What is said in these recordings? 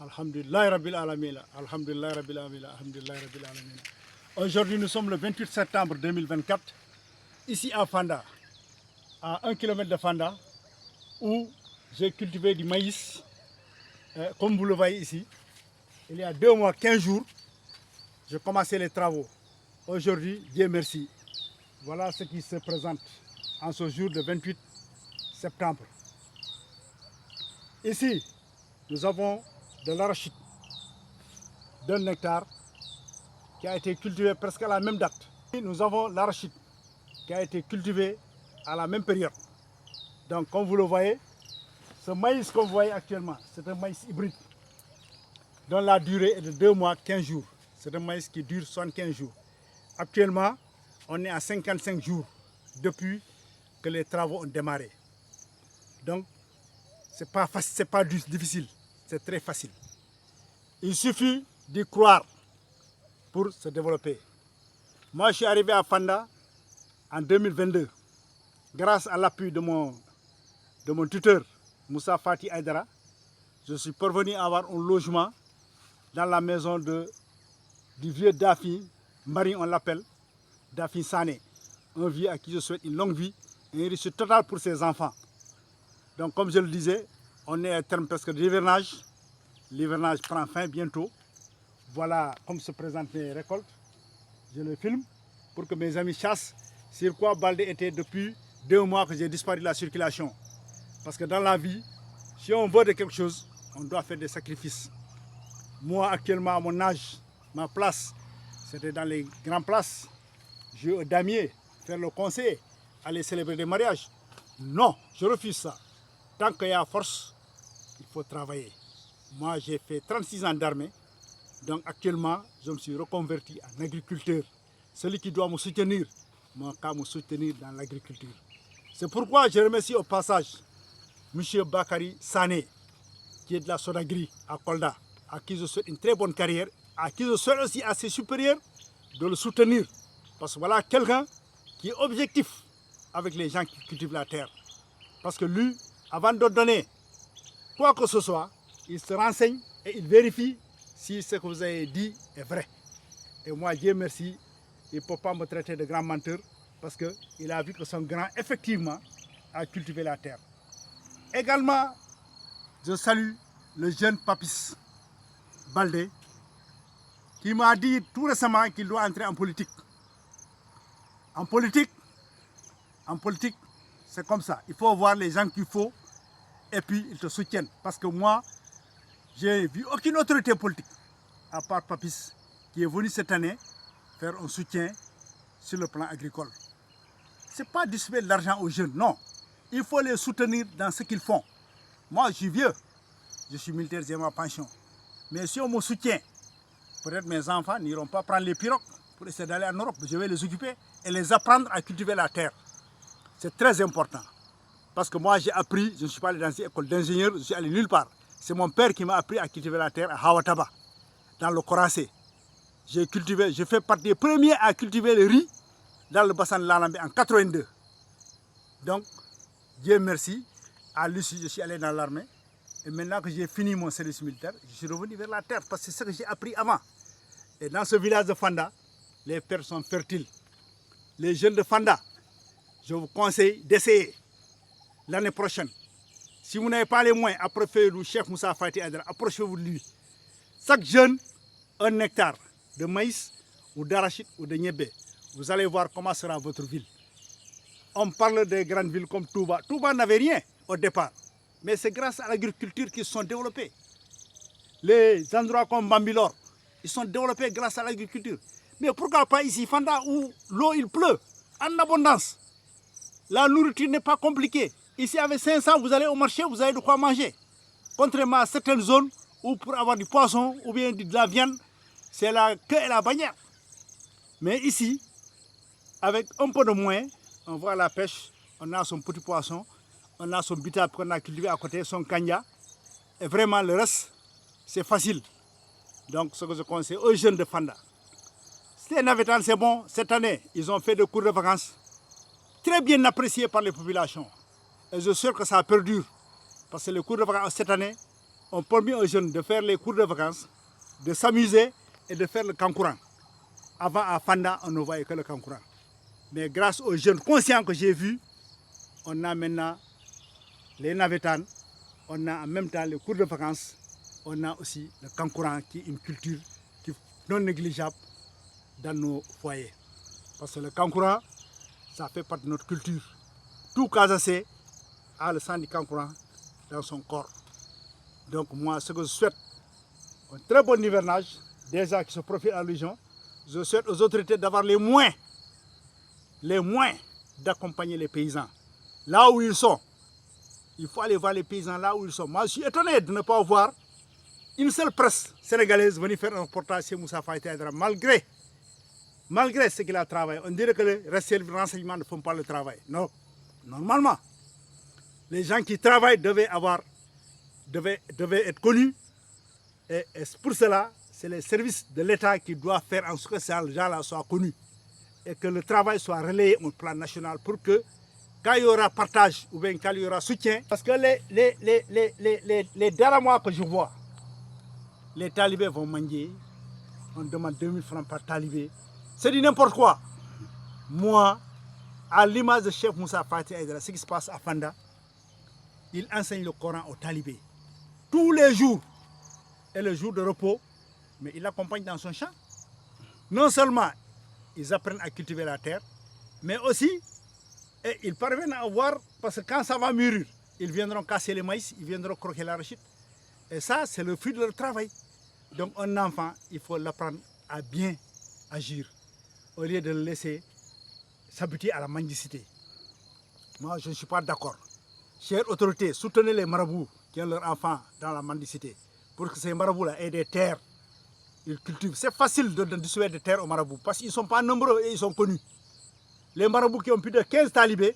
Alhamdulillah Rabbil Alamin. Alhamdulillah Rabbil Alamin. Alhamdulillah Rabbil Alamin. Aujourd'hui, nous sommes le 28 septembre 2024, ici à Fanda, à 1 km de Fanda, où j'ai cultivé du maïs, comme vous le voyez ici. Il y a 2 mois, 15 jours, j'ai commencé les travaux. Aujourd'hui, Dieu merci. Voilà ce qui se présente en ce jour de 28 septembre. Ici, nous avons de l'arachide d'un hectare qui a été cultivé presque à la même date. Nous avons l'arachide qui a été cultivé à la même période. Donc, comme vous le voyez, ce maïs que vous voyez actuellement, c'est un maïs hybride dont la durée est de 2 mois, 15 jours. C'est un maïs qui dure 75 jours. Actuellement, on est à 55 jours depuis que les travaux ont démarré. Donc, ce n'est pas difficile, c'est très facile. Il suffit d'y croire pour se développer. Moi, je suis arrivé à Fanda en 2022, grâce à l'appui de mon tuteur, Moussa Fati Aydara. Je suis parvenu à avoir un logement dans la maison du vieux Dafi, Marie on l'appelle, Dafi Sané, un vieux à qui je souhaite une longue vie et une réussite totale pour ses enfants. Donc comme je le disais, on est à terme presque de l'hivernage. L'hivernage prend fin bientôt. Voilà comme se présentent mes récoltes. Je le filme pour que mes amis chassent sur quoi Baldé était depuis 2 mois que j'ai disparu de la circulation. Parce que dans la vie, si on veut de quelque chose, on doit faire des sacrifices. Moi, actuellement, à mon âge, ma place, c'était dans les grandes places. Je vais au damier, faire le conseil, aller célébrer des mariages. Non, je refuse ça. Tant qu'il y a force, il faut travailler. Moi, j'ai fait 36 ans d'armée. Donc actuellement, je me suis reconverti en agriculteur. Celui qui doit me soutenir, moi, qu'à me soutenir dans l'agriculture. C'est pourquoi je remercie au passage M. Bakary Sané, qui est de la Sodagri à Kolda, à qui je souhaite une très bonne carrière, à qui je souhaite aussi à ses supérieurs de le soutenir. Parce que voilà quelqu'un qui est objectif avec les gens qui cultivent la terre. Parce que lui, avant de donner quoi que ce soit, il se renseigne et il vérifie si ce que vous avez dit est vrai. Et moi, Dieu merci, il ne peut pas me traiter de grand menteur parce qu'il a vu que son grand, effectivement, a cultivé la terre. Également, je salue le jeune Papis Baldé qui m'a dit tout récemment qu'il doit entrer en politique. En politique, c'est comme ça. Il faut voir les gens qu'il faut et puis ils te soutiennent. Parce que moi, j'ai vu aucune autorité politique, à part Papis, qui est venu cette année faire un soutien sur le plan agricole. Ce n'est pas distribuer de l'argent aux jeunes, non. Il faut les soutenir dans ce qu'ils font. Moi, je suis vieux, je suis militaire, j'ai ma pension. Mais si on me soutient, peut-être mes enfants n'iront pas prendre les pirogues pour essayer d'aller en Europe. Je vais les occuper et les apprendre à cultiver la terre. C'est très important. Parce que moi, j'ai appris, je ne suis pas allé dans une école d'ingénieur, je suis allé nulle part. C'est mon père qui m'a appris à cultiver la terre à Hawataba, dans le Korassé. J'ai fait partie des premiers à cultiver le riz dans le bassin de l'Alambé en 82. Donc, Dieu merci, à l'issue, je suis allé dans l'armée. Et maintenant que j'ai fini mon service militaire, je suis revenu vers la terre parce que c'est ce que j'ai appris avant. Et dans ce village de Fanda, les terres sont fertiles. Les jeunes de Fanda, je vous conseille d'essayer l'année prochaine. Si vous n'avez pas les moyens, approchez-vous du chef Moussa Fati Aydara, approchez-vous de lui. Chaque jeune, 1 hectare de maïs ou d'arachide ou de niébé. Vous allez voir comment sera votre ville. On parle des grandes villes comme Touba. Touba n'avait rien au départ. Mais c'est grâce à l'agriculture qu'ils se sont développés. Les endroits comme Bambilor, ils sont développés grâce à l'agriculture. Mais pourquoi pas ici, Fanda, où l'eau il pleut en abondance. La nourriture n'est pas compliquée. Ici, avec 500, vous allez au marché, vous avez de quoi manger. Contrairement à certaines zones où pour avoir du poisson ou bien de la viande, c'est la queue et la bannière. Mais ici, avec un peu de moyens, on va à la pêche, on a son petit poisson, on a son bitap qu'on a cultivé à côté, son kanya. Et vraiment, le reste, c'est facile. Donc, ce que je conseille aux jeunes de Fanda. C'est navetan, c'est bon. Cette année, ils ont fait des cours de vacances très bien appréciés par les populations. Et je suis sûr que ça perdure. Parce que les cours de vacances cette année, ont permis aux jeunes de faire les cours de vacances, de s'amuser et de faire le kankourang. Avant, à Fanda, on ne voyait que le kankourang. Mais grâce aux jeunes conscients que j'ai vus, on a maintenant les navetanes, on a en même temps les cours de vacances, on a aussi le kankourang qui est une culture qui est non négligeable dans nos foyers. Parce que le kankourang, ça fait partie de notre culture. Tout Casassé a le sang du kankourang dans son corps. Donc moi, ce que je souhaite, un très bon hivernage, déjà qui se profite à l'illusion, je souhaite aux autorités d'avoir les moyens d'accompagner les paysans. Là où ils sont, il faut aller voir les paysans là où ils sont. Moi, je suis étonné de ne pas voir une seule presse sénégalaise venir faire un reportage chez Moussa Faye Aidara, malgré ce qu'il a travaillé. On dirait que les renseignements ne font pas le travail. Non, normalement, les gens qui travaillent devaient être connus. Et pour cela, c'est les services de l'État qui doivent faire en sorte que ces gens-là soient connus. Et que le travail soit relayé au plan national pour que, quand il y aura partage ou bien quand il y aura soutien, parce que les derniers mois que je vois, les talibés vont manger, on demande 2000 francs par talibé. C'est du n'importe quoi. Moi, à l'image de chef Moussa Faye Aidara, ce qui se passe à Fanda, il enseigne le Coran aux talibés. Tous les jours, et le jour de repos, mais il l'accompagne dans son champ. Non seulement ils apprennent à cultiver la terre, mais aussi ils parviennent à voir, parce que quand ça va mûrir, ils viendront casser les maïs, ils viendront croquer l'arachide. Et ça, c'est le fruit de leur travail. Donc un enfant, il faut l'apprendre à bien agir, au lieu de le laisser s'habituer à la mendicité. Moi, je ne suis pas d'accord. Chères autorités, soutenez les marabouts qui ont leurs enfants dans la mendicité, pour que ces marabouts-là aient des terres. Ils cultivent. C'est facile de distribuer des terres aux marabouts, parce qu'ils ne sont pas nombreux et ils sont connus. Les marabouts qui ont plus de 15 talibés,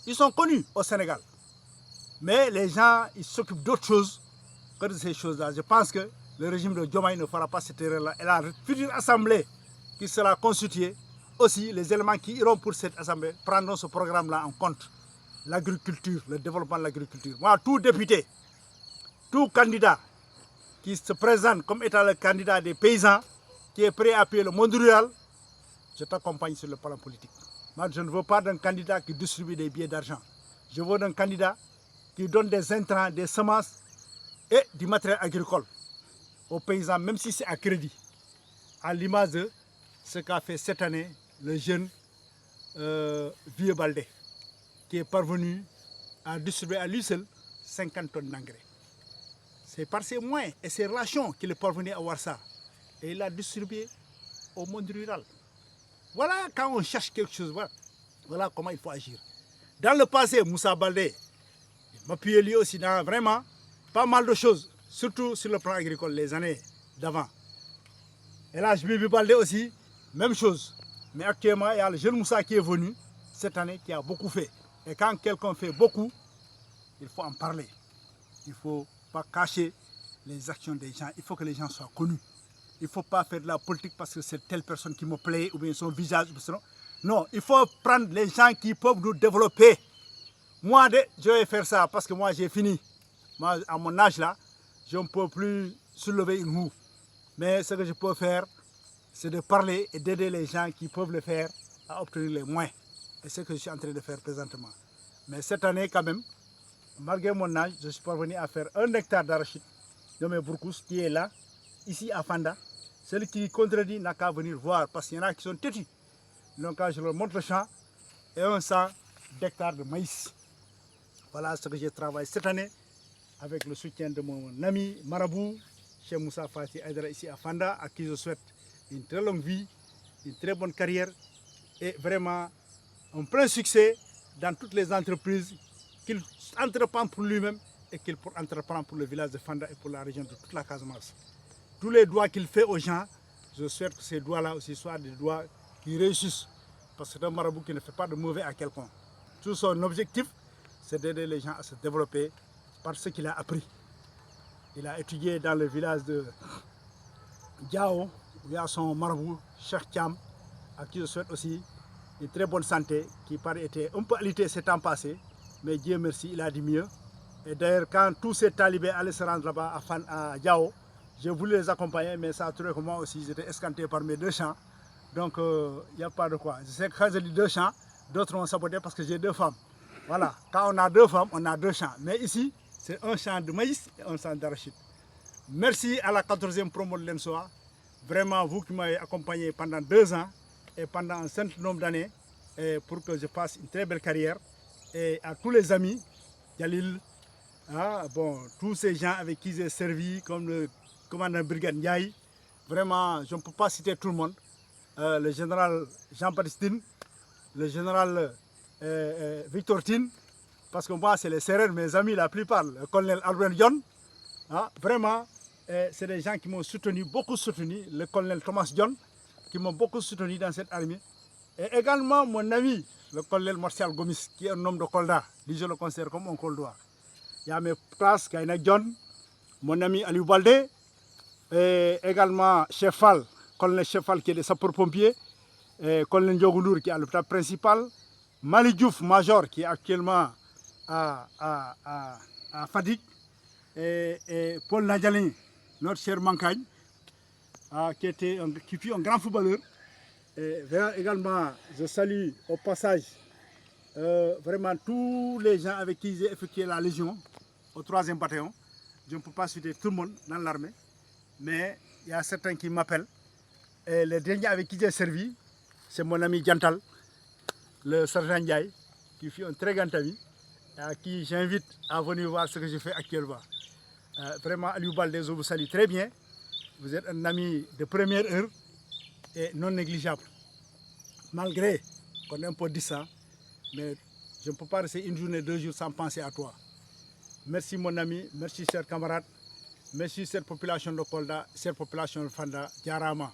ils sont connus au Sénégal. Mais les gens, ils s'occupent d'autres choses que de ces choses-là. Je pense que le régime de Diomaye ne fera pas cette erreur-là. Et la future assemblée qui sera constituée, aussi les éléments qui iront pour cette assemblée prendront ce programme-là en compte. L'agriculture, le développement de l'agriculture. Moi, tout député, tout candidat qui se présente comme étant le candidat des paysans, qui est prêt à appuyer le monde rural, je t'accompagne sur le plan politique. Moi, je ne veux pas d'un candidat qui distribue des billets d'argent. Je veux d'un candidat qui donne des intrants, des semences et du matériel agricole aux paysans, même si c'est à crédit. À l'image de ce qu'a fait cette année le jeune Vieux Baldé, qui est parvenu à distribuer à lui seul 50 tonnes d'engrais. C'est par ses moyens et ses relations qu'il est parvenu à avoir ça. Et il a distribué au monde rural. Voilà quand on cherche quelque chose, voilà comment il faut agir. Dans le passé, Moussa Baldé m'appuyait lui aussi dans vraiment pas mal de choses, surtout sur le plan agricole, les années d'avant. Et là, Bibi Baldé aussi, même chose. Mais actuellement, il y a le jeune Moussa qui est venu cette année, qui a beaucoup fait. Et quand quelqu'un fait beaucoup, il faut en parler. Il ne faut pas cacher les actions des gens. Il faut que les gens soient connus. Il ne faut pas faire de la politique parce que c'est telle personne qui me plaît ou bien son visage. Non, il faut prendre les gens qui peuvent nous développer. Moi, je vais faire ça parce que moi, j'ai fini. Moi, à mon âge là, je ne peux plus soulever une roue. Mais ce que je peux faire, c'est de parler et d'aider les gens qui peuvent le faire à obtenir les moyens. Et c'est ce que je suis en train de faire présentement. Mais cette année, quand même, malgré mon âge, je suis parvenu à faire 1 hectare d'arachide de mes bourgousses qui est là, ici à Fanda. Celui qui contredit n'a qu'à venir voir parce qu'il y en a qui sont têtus. Donc, quand je leur montre le champ et 100 d'hectares de maïs. Voilà ce que j'ai travaillé cette année avec le soutien de mon ami marabout, Cheikh Moussa Faye Aidara ici à Fanda, à qui je souhaite une très longue vie, une très bonne carrière et vraiment un plein succès dans toutes les entreprises qu'il entreprend pour lui-même et qu'il entreprend pour le village de Fanda et pour la région de toute la Casamance. Tous les doigts qu'il fait aux gens, je souhaite que ces doigts-là aussi soient des doigts qui réussissent. Parce que c'est un marabout qui ne fait pas de mauvais à quelqu'un. Tout son objectif, c'est d'aider les gens à se développer par ce qu'il a appris. Il a étudié dans le village de Diao, où il y a son marabout, Cheikh Thiam, à qui je souhaite aussi une très bonne santé, qui paraît était un peu alité ces temps passés, mais Dieu merci, il a dit mieux. Et d'ailleurs, quand tous ces talibés allaient se rendre là-bas à Yao, je voulais les accompagner, mais ça a trouvé que moi aussi, j'étais escanté par mes 2 champs. Donc, il n'y a pas de quoi. Je sais que quand je dis 2 champs, d'autres vont saboter parce que j'ai 2 femmes. Voilà, quand on a 2 femmes, on a 2 champs. Mais ici, c'est un champ de maïs et un champ d'arachide. Merci à la 14e promo de l'ENSOA. Vraiment, vous qui m'avez accompagné pendant 2 ans et pendant un certain nombre d'années pour que je fasse une très belle carrière. Et à tous les amis, Yalil, tous ces gens avec qui j'ai servi, comme le commandant Brigade Ndiaye, vraiment, je ne peux pas citer tout le monde. Le général Jean-Baptiste, le général Victor Tin, parce que moi, c'est les Sérères, mes amis, la plupart, le colonel Albert John, vraiment, c'est des gens qui m'ont soutenu, beaucoup soutenu, le colonel Thomas John, qui m'ont beaucoup soutenu dans cette armée. Et également mon ami, le colonel Martial Gomis, qui est un homme de Kolda, je le considère comme un Koldois. Il y a mes places, Kaina John, mon ami Aliou Baldé, et également Chefal, colonel Chefal qui est des sapeurs-pompiers, colonel Ndiogoulour qui est à l'hôpital principal, Mali Diouf, major, qui est actuellement à Fadik, et Paul Nadjalin, notre cher Mankagne, qui fut un grand footballeur. Et également, je salue au passage vraiment tous les gens avec qui j'ai effectué la Légion, au 3e bataillon. Je ne peux pas citer tout le monde dans l'armée, mais il y a certains qui m'appellent. Et les derniers avec qui j'ai servi, c'est mon ami Djantal, le sergent Ndiaye, qui fut un très grand ami, à qui j'invite à venir voir ce que je fais actuellement. Vraiment, Aliou Baldé, je vous salue très bien. Vous êtes un ami de première heure et non négligeable. Malgré qu'on est un peu distant, mais je ne peux pas rester une journée, 2 jours sans penser à toi. Merci mon ami, merci chers camarades, merci cette population de Kolda, cette population de Fanda, Diarama.